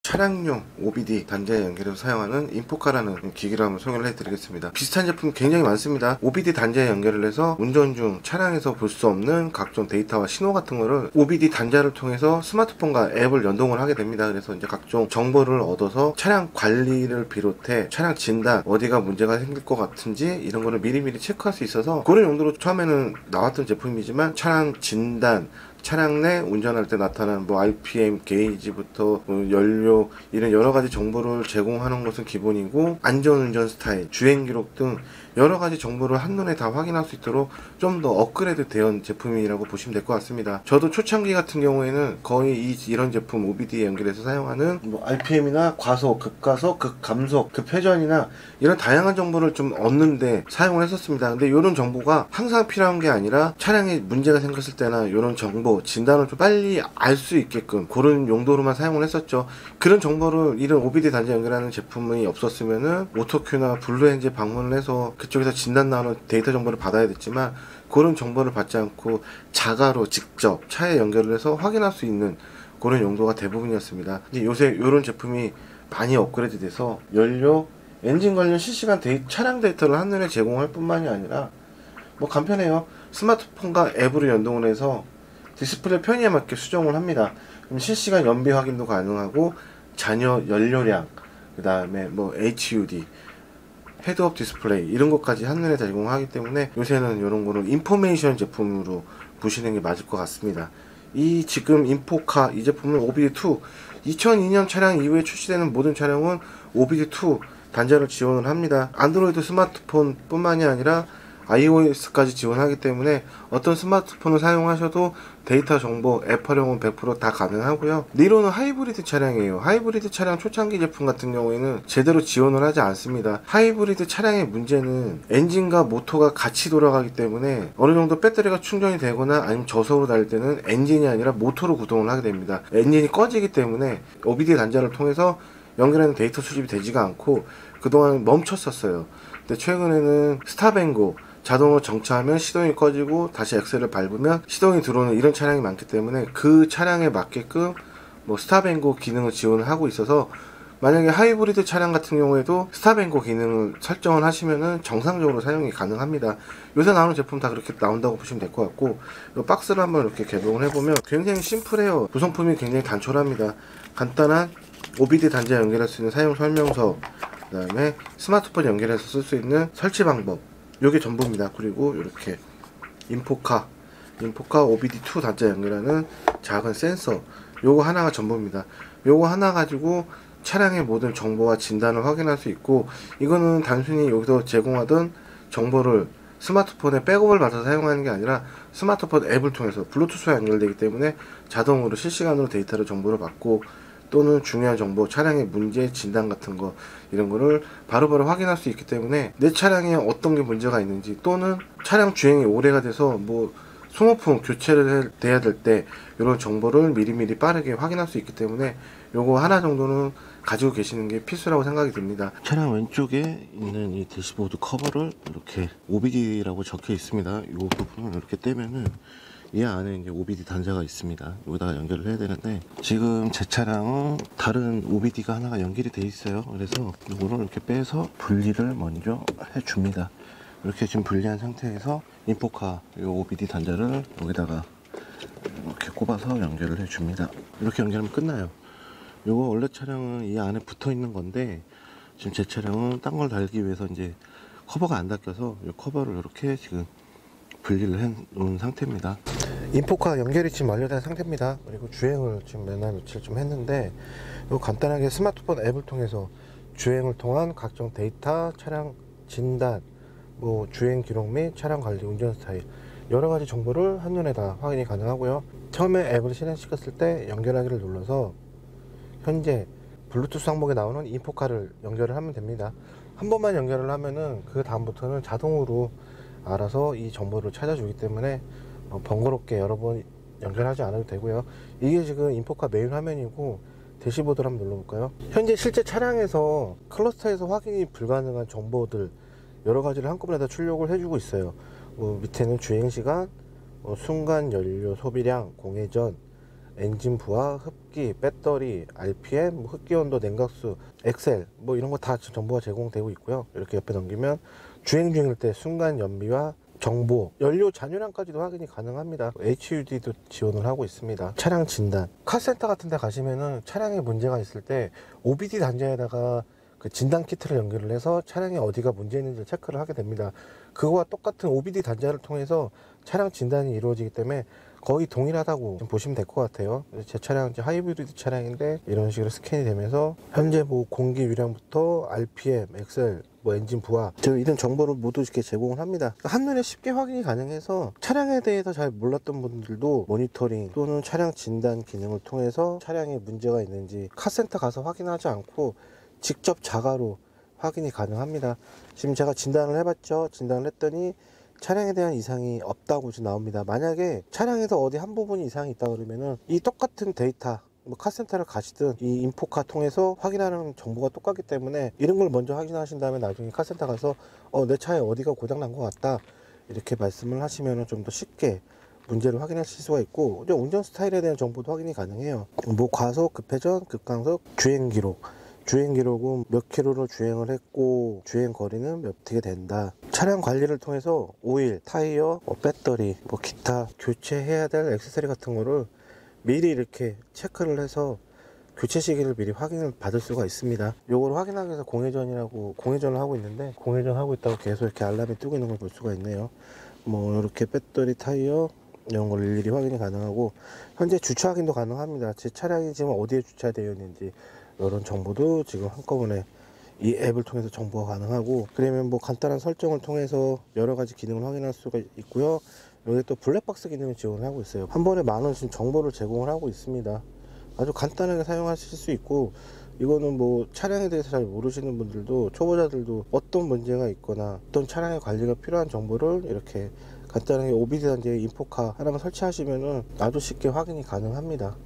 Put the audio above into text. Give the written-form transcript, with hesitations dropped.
차량용 OBD 단자에 연결해서 사용하는 인포카라는 기기를 한번 소개를 해드리겠습니다. 비슷한 제품 굉장히 많습니다. OBD 단자에 연결을 해서 운전 중 차량에서 볼 수 없는 각종 데이터와 신호 같은 거를 OBD 단자를 통해서 스마트폰과 앱을 연동을 하게 됩니다. 그래서 이제 각종 정보를 얻어서 차량 관리를 비롯해 차량 진단, 어디가 문제가 생길 것 같은지 이런 거를 미리미리 체크할 수 있어서 그런 용도로 처음에는 나왔던 제품이지만 차량 진단, 차량 내 운전할 때 나타나는 RPM 게이지부터 연료 이런 여러가지 정보를 제공하는 것은 기본이고, 안전운전 스타일, 주행기록 등 여러가지 정보를 한눈에 다 확인할 수 있도록 좀 더 업그레이드 된 제품이라고 보시면 될 것 같습니다. 저도 초창기 같은 경우에는 거의 이런 제품 OBD에 연결해서 사용하는 RPM이나 과속, 급가속, 급감속, 급회전이나 이런 다양한 정보를 좀 얻는데 사용을 했었습니다. 근데 이런 정보가 항상 필요한 게 아니라 차량에 문제가 생겼을 때나 이런 정보 진단을 좀 빨리 알 수 있게끔 그런 용도로만 사용을 했었죠. 그런 정보를 이런 OBD 단자 연결하는 제품이 없었으면은 오토큐나 블루엔진 방문을 해서 그쪽에서 진단 나오는 데이터 정보를 받아야 됐지만, 그런 정보를 받지 않고 자가로 직접 차에 연결을 해서 확인할 수 있는 그런 용도가 대부분이었습니다. 이제 요새 이런 제품이 많이 업그레이드 돼서 연료, 엔진 관련 실시간 차량 데이터를 한눈에 제공할 뿐만이 아니라 간편해요. 스마트폰과 앱으로 연동을 해서 디스플레이 편의에 맞게 수정을 합니다. 그럼 실시간 연비 확인도 가능하고, 잔여 연료량, 그 다음에 HUD, 헤드업 디스플레이 이런 것까지 한눈에 다 제공하기 때문에 요새는 이런 거를 인포메이션 제품으로 보시는 게 맞을 것 같습니다. 이 지금 인포카 이 제품은 OBD2 2002년 차량 이후에 출시되는 모든 차량은 OBD2 단자를 지원을 합니다. 안드로이드 스마트폰 뿐만이 아니라 iOS까지 지원하기 때문에 어떤 스마트폰을 사용하셔도 데이터 정보, 앱 활용은 100% 다 가능하고요. 니로는 하이브리드 차량이에요. 하이브리드 차량 초창기 제품 같은 경우에는 제대로 지원을 하지 않습니다. 하이브리드 차량의 문제는 엔진과 모터가 같이 돌아가기 때문에 어느 정도 배터리가 충전이 되거나 아니면 저속으로 달릴 때는 엔진이 아니라 모터로 구동을 하게 됩니다. 엔진이 꺼지기 때문에 OBD 단자를 통해서 연결하는 데이터 수집이 되지가 않고 그동안 멈췄었어요. 근데 최근에는 스탑앤고, 자동으로 정차하면 시동이 꺼지고 다시 엑셀을 밟으면 시동이 들어오는 이런 차량이 많기 때문에 그 차량에 맞게끔 스탑앤고 기능을 지원을 하고 있어서, 만약에 하이브리드 차량 같은 경우에도 스탑앤고 기능을 설정을 하시면은 정상적으로 사용이 가능합니다. 요새 나오는 제품 다 그렇게 나온다고 보시면 될 것 같고, 이 박스를 한번 이렇게 개봉을 해보면 굉장히 심플해요. 구성품이 굉장히 단촐합니다. 간단한 OBD 단자 연결할 수 있는 사용 설명서, 그 다음에 스마트폰 연결해서 쓸 수 있는 설치 방법, 요게 전부입니다. 그리고 이렇게 인포카 OBD2 단자 연결하는 작은 센서, 요거 하나가 전부입니다. 요거 하나 가지고 차량의 모든 정보와 진단을 확인할 수 있고, 이거는 단순히 여기서 제공하던 정보를 스마트폰에 백업을 받아서 사용하는 게 아니라 스마트폰 앱을 통해서 블루투스와 연결되기 때문에 자동으로 실시간으로 데이터를 정보를 받고, 또는 중요한 정보, 차량의 문제 진단 같은 거 이런 거를 바로바로 확인할 수 있기 때문에 내 차량에 어떤 게 문제가 있는지, 또는 차량 주행이 오래가 돼서 소모품 교체를 돼야 될 때 이런 정보를 미리미리 빠르게 확인할 수 있기 때문에 요거 하나 정도는 가지고 계시는 게 필수라고 생각이 듭니다. 차량 왼쪽에 있는 이 대시보드 커버를 이렇게 OBD라고 적혀 있습니다. 이 부분을 이렇게 떼면은 이 안에 이제 OBD 단자가 있습니다. 여기다가 연결을 해야 되는데, 지금 제 차량은 다른 OBD가 하나가 연결이 돼 있어요. 그래서 이거를 이렇게 빼서 분리를 먼저 해 줍니다. 이렇게 지금 분리한 상태에서 인포카 이 OBD 단자를 여기다가 이렇게 꼽아서 연결을 해 줍니다. 이렇게 연결하면 끝나요. 이거 원래 차량은 이 안에 붙어 있는 건데, 지금 제 차량은 딴 걸 달기 위해서 이제 커버가 안 닦여서 이 커버를 이렇게 지금 분리를 해 놓은 상태입니다. 인포카 연결이 지금 완료된 상태입니다. 그리고 주행을 지금 몇 날 며칠 좀 했는데, 요 간단하게 스마트폰 앱을 통해서 주행을 통한 각종 데이터, 차량 진단, 주행 기록 및 차량 관리, 운전 스타일 여러가지 정보를 한눈에 다 확인이 가능하고요. 처음에 앱을 실행시켰을 때 연결하기를 눌러서 현재 블루투스 항목에 나오는 인포카를 연결을 하면 됩니다. 한 번만 연결을 하면은 그 다음부터는 자동으로 알아서 이 정보를 찾아주기 때문에 번거롭게 여러 번 연결하지 않아도 되고요. 이게 지금 인포카 메인 화면이고, 대시보드를 한번 눌러볼까요? 현재 실제 차량에서 클러스터에서 확인이 불가능한 정보들 여러 가지를 한꺼번에 다 출력을 해주고 있어요. 밑에는 주행시간, 순간 연료 소비량, 공회전, 엔진 부하, 흡기, 배터리, RPM, 흡기 온도, 냉각수, 엑셀 뭐 이런 거 다 정보가 제공되고 있고요. 이렇게 옆에 넘기면 주행 중일 때 순간 연비와 정보, 연료 잔유량까지도 확인이 가능합니다. HUD도 지원을 하고 있습니다. 차량 진단, 카센터 같은 데 가시면은 차량에 문제가 있을 때 OBD 단자에다가 그 진단 키트를 연결을 해서 차량에 어디가 문제 있는지 체크를 하게 됩니다. 그거와 똑같은 OBD 단자를 통해서 차량 진단이 이루어지기 때문에 거의 동일하다고 보시면 될 것 같아요. 제 차량 이제 하이브리드 차량인데 이런 식으로 스캔이 되면서 현재 뭐 공기 유량부터 RPM, 엑셀, 뭐 엔진 부하 이런 정보를 모두 이렇게 제공을 합니다. 한눈에 쉽게 확인이 가능해서 차량에 대해서 잘 몰랐던 분들도 모니터링 또는 차량 진단 기능을 통해서 차량에 문제가 있는지 카센터 가서 확인하지 않고 직접 자가로 확인이 가능합니다. 지금 제가 진단을 해봤죠. 진단을 했더니 차량에 대한 이상이 없다고 지금 나옵니다. 만약에 차량에서 어디 한 부분이 이상이 있다 그러면은 이 똑같은 데이터 뭐 카센터를 가시든 이 인포카 통해서 확인하는 정보가 똑같기 때문에 이런 걸 먼저 확인하신 다음에 나중에 카센터 가서 내 차에 어디가 고장난 것 같다 이렇게 말씀을 하시면 좀 더 쉽게 문제를 확인하실 수가 있고 운전 스타일에 대한 정보도 확인이 가능해요. 뭐 과속, 급회전, 급강속, 주행 기록, 주행 기록은 몇 킬로를 주행을 했고 주행 거리는 어떻게 된다. 차량 관리를 통해서 오일, 타이어, 배터리, 뭐 기타 교체해야 될 액세서리 같은 거를 미리 이렇게 체크를 해서 교체 시기를 미리 확인을 받을 수가 있습니다. 요걸 확인하기 위해서 공회전을 하고 있는데 공회전 하고 있다고 계속 이렇게 알람이 뜨고 있는 걸 볼 수가 있네요. 뭐 이렇게 배터리, 타이어 이런 걸 일일이 확인이 가능하고 현재 주차 확인도 가능합니다. 제 차량이 지금 어디에 주차되어 있는지 이런 정보도 지금 한꺼번에 이 앱을 통해서 정보가 가능하고 그러면 뭐 간단한 설정을 통해서 여러 가지 기능을 확인할 수가 있고요. 여기 또 블랙박스 기능을 지원을 하고 있어요. 한 번에 많은 지금 정보를 제공을 하고 있습니다. 아주 간단하게 사용하실 수 있고 이거는 뭐 차량에 대해서 잘 모르시는 분들도 초보자들도 어떤 문제가 있거나 어떤 차량의 관리가 필요한 정보를 이렇게 간단하게 OBD 단지에 인포카 하나만 설치하시면은 아주 쉽게 확인이 가능합니다.